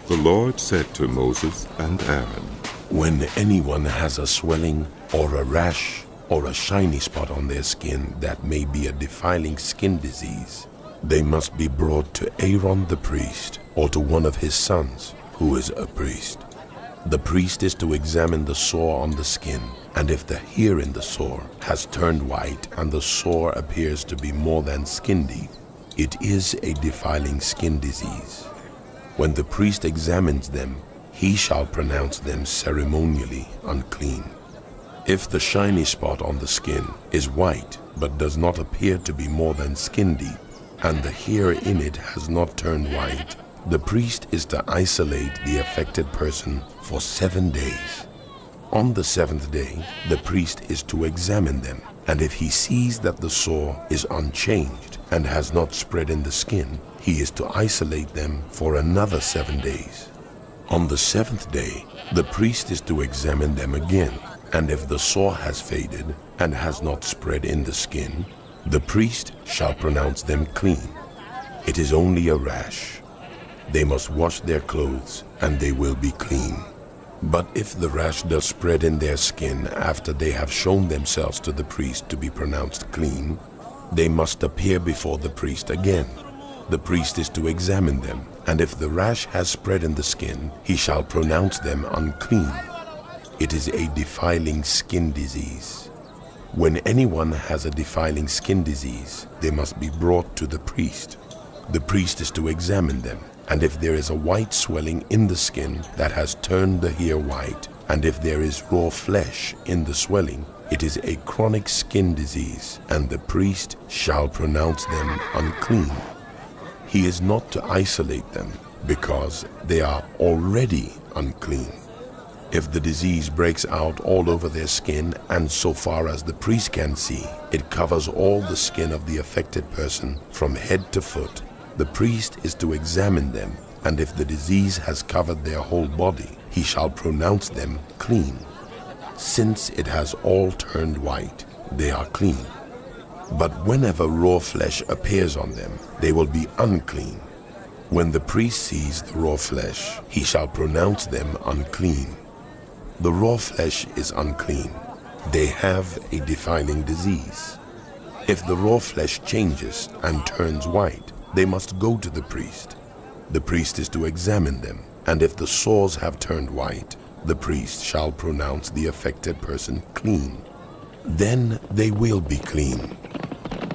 The Lord said to Moses and Aaron, When anyone has a swelling or a rash or a shiny spot on their skin that may be a defiling skin disease, they must be brought to Aaron the priest or to one of his sons who is a priest. The priest is to examine the sore on the skin, and if the hair in the sore has turned white and the sore appears to be more than skin deep, it is a defiling skin disease. When the priest examines them, he shall pronounce them ceremonially unclean. If the shiny spot on the skin is white but does not appear to be more than skin deep, and the hair in it has not turned white, the priest is to isolate the affected person for 7 days. On the 7th day, the priest is to examine them, and if he sees that the sore is unchanged and has not spread in the skin, he is to isolate them for another 7 days. On the 7th day, the priest is to examine them again, and if the sore has faded and has not spread in the skin, the priest shall pronounce them clean. It is only a rash. They must wash their clothes, and they will be clean. But if the rash does spread in their skin after they have shown themselves to the priest to be pronounced clean, they must appear before the priest again. The priest is to examine them, and if the rash has spread in the skin, he shall pronounce them unclean. It is a defiling skin disease. When anyone has a defiling skin disease, they must be brought to the priest. The priest is to examine them, and if there is a white swelling in the skin that has turned the hair white, and if there is raw flesh in the swelling, it is a chronic skin disease, and the priest shall pronounce them unclean. He is not to isolate them, because they are already unclean. If the disease breaks out all over their skin, and so far as the priest can see, it covers all the skin of the affected person from head to foot, the priest is to examine them, and if the disease has covered their whole body, he shall pronounce them clean. Since it has all turned white, they are clean. But whenever raw flesh appears on them, they will be unclean. When the priest sees the raw flesh, he shall pronounce them unclean. The raw flesh is unclean. They have a defiling disease. If the raw flesh changes and turns white, they must go to the priest. The priest is to examine them, and if the sores have turned white, the priest shall pronounce the affected person clean. Then they will be clean.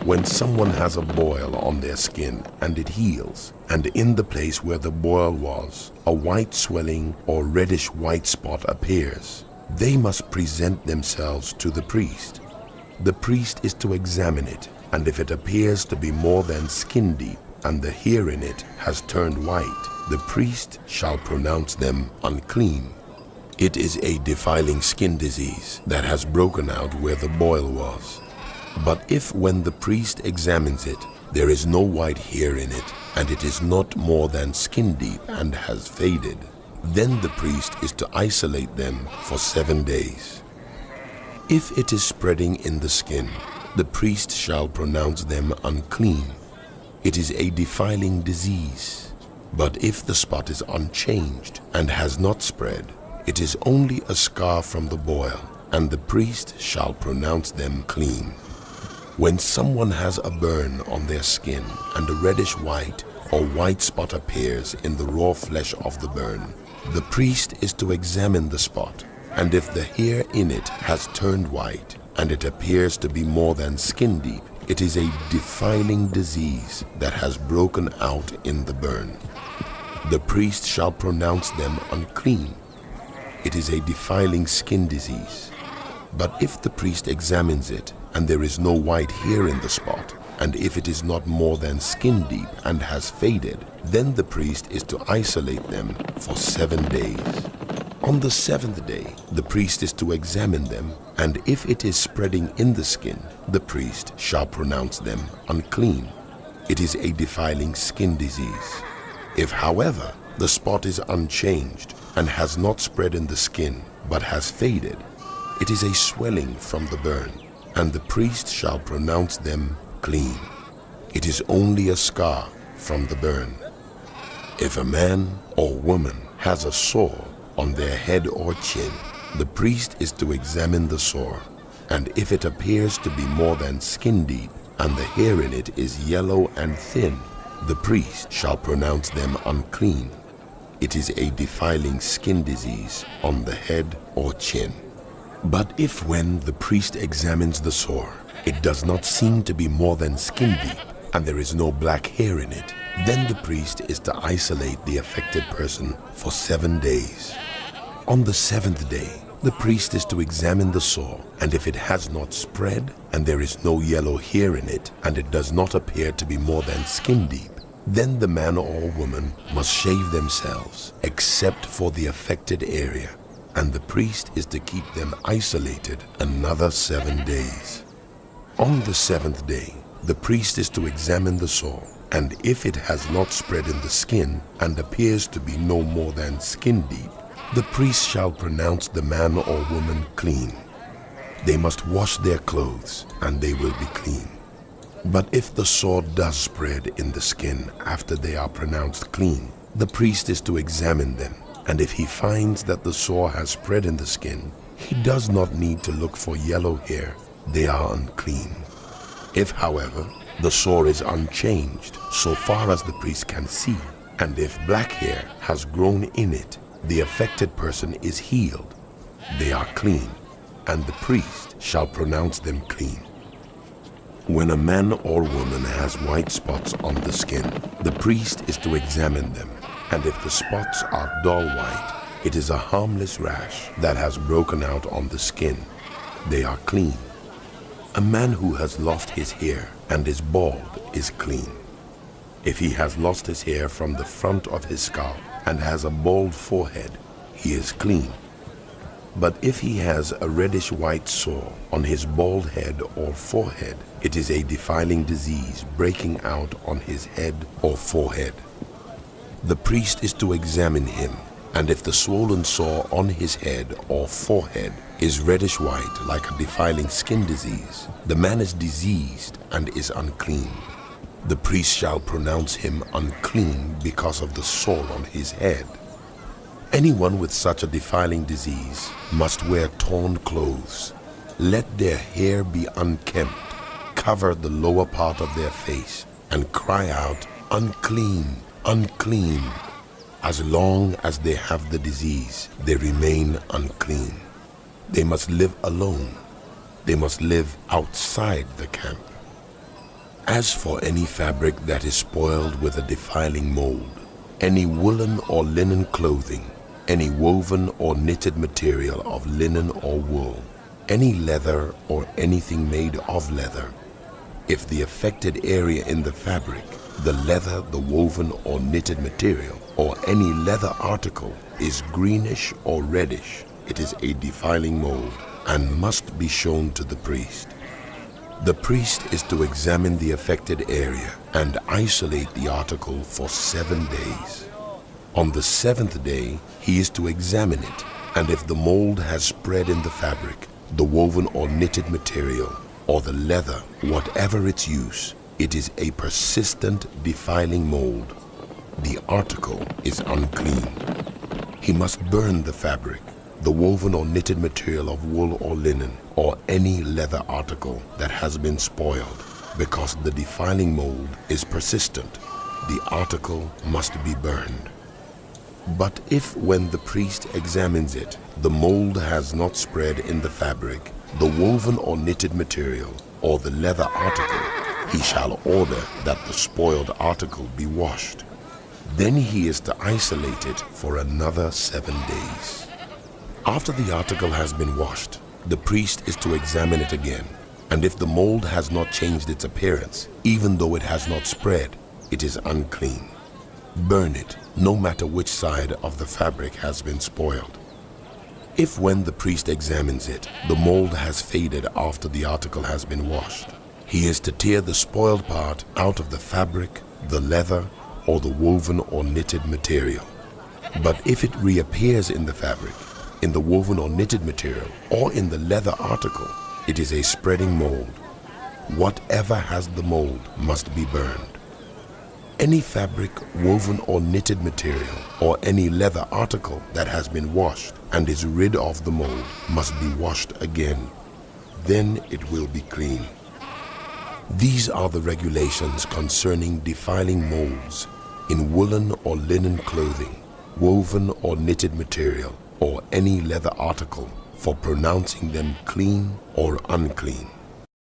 When someone has a boil on their skin and it heals, and in the place where the boil was, a white swelling or reddish white spot appears, they must present themselves to the priest. The priest is to examine it, and if it appears to be more than skin deep, and the hair in it has turned white, the priest shall pronounce them unclean. It is a defiling skin disease that has broken out where the boil was. But if when the priest examines it, there is no white hair in it, and it is not more than skin deep and has faded, then the priest is to isolate them for 7 days. If it is spreading in the skin, the priest shall pronounce them unclean. It is a defiling disease. But if the spot is unchanged and has not spread, it is only a scar from the boil, and the priest shall pronounce them clean. When someone has a burn on their skin and a reddish white or white spot appears in the raw flesh of the burn, the priest is to examine the spot, and if the hair in it has turned white and it appears to be more than skin deep, it is a defiling disease that has broken out in the burn. The priest shall pronounce them unclean. It is a defiling skin disease. But if the priest examines it, and there is no white hair in the spot, and if it is not more than skin deep and has faded, then the priest is to isolate them for 7 days. On the 7th day, the priest is to examine them, and if it is spreading in the skin, the priest shall pronounce them unclean. It is a defiling skin disease. If, however, the spot is unchanged and has not spread in the skin, but has faded, it is a swelling from the burn, and the priest shall pronounce them clean. It is only a scar from the burn. If a man or woman has a sore on their head or chin, the priest is to examine the sore, and if it appears to be more than skin deep, and the hair in it is yellow and thin, the priest shall pronounce them unclean. It is a defiling skin disease on the head or chin. But if when the priest examines the sore, it does not seem to be more than skin deep, and there is no black hair in it, then the priest is to isolate the affected person for 7 days. On the 7th day, the priest is to examine the sore, and if it has not spread, and there is no yellow hair in it, and it does not appear to be more than skin deep, then the man or woman must shave themselves, except for the affected area, and the priest is to keep them isolated another 7 days. On the 7th day, the priest is to examine the sore, and if it has not spread in the skin, and appears to be no more than skin deep, the priest shall pronounce the man or woman clean. They must wash their clothes, and they will be clean. But if the sore does spread in the skin after they are pronounced clean, the priest is to examine them, and if he finds that the sore has spread in the skin, he does not need to look for yellow hair. They are unclean. If, however, the sore is unchanged so far as the priest can see, and if black hair has grown in it, the affected person is healed. They are clean, and the priest shall pronounce them clean. When a man or woman has white spots on the skin, the priest is to examine them, and if the spots are dull white, it is a harmless rash that has broken out on the skin. They are clean. A man who has lost his hair and is bald is clean. If he has lost his hair from the front of his scalp and has a bald forehead, he is clean. But if he has a reddish white sore on his bald head or forehead, it is a defiling disease breaking out on his head or forehead. The priest is to examine him, and if the swollen sore on his head or forehead is reddish white like a defiling skin disease, the man is diseased and is unclean. The priest shall pronounce him unclean because of the sore on his head. Anyone with such a defiling disease must wear torn clothes. Let their hair be unkempt, cover the lower part of their face, and cry out, "Unclean, unclean." As long as they have the disease, they remain unclean. They must live alone. They must live outside the camp. As for any fabric that is spoiled with a defiling mold, any woolen or linen clothing, any woven or knitted material of linen or wool, any leather or anything made of leather, if the affected area in the fabric, the leather, the woven or knitted material, or any leather article is greenish or reddish, it is a defiling mold and must be shown to the priest. The priest is to examine the affected area and isolate the article for 7 days. On the 7th day, he is to examine it, and if the mold has spread in the fabric, the woven or knitted material, or the leather, whatever its use, it is a persistent defiling mold. The article is unclean. He must burn the fabric, the woven or knitted material of wool or linen, or any leather article that has been spoiled, because the defiling mold is persistent. The article must be burned. But if when the priest examines it, the mold has not spread in the fabric, the woven or knitted material, or the leather article, he shall order that the spoiled article be washed. Then he is to isolate it for another 7 days. After the article has been washed, the priest is to examine it again, and if the mold has not changed its appearance, even though it has not spread, it is unclean. Burn it, no matter which side of the fabric has been spoiled. If when the priest examines it, the mold has faded after the article has been washed, he is to tear the spoiled part out of the fabric, the leather, or the woven or knitted material. But if it reappears in the fabric, in the woven or knitted material, or in the leather article, it is a spreading mold. Whatever has the mold must be burned. Any fabric, woven or knitted material, or any leather article that has been washed and is rid of the mold must be washed again. Then it will be clean. These are the regulations concerning defiling molds in woolen or linen clothing, woven or knitted material, or any leather article, for pronouncing them clean or unclean.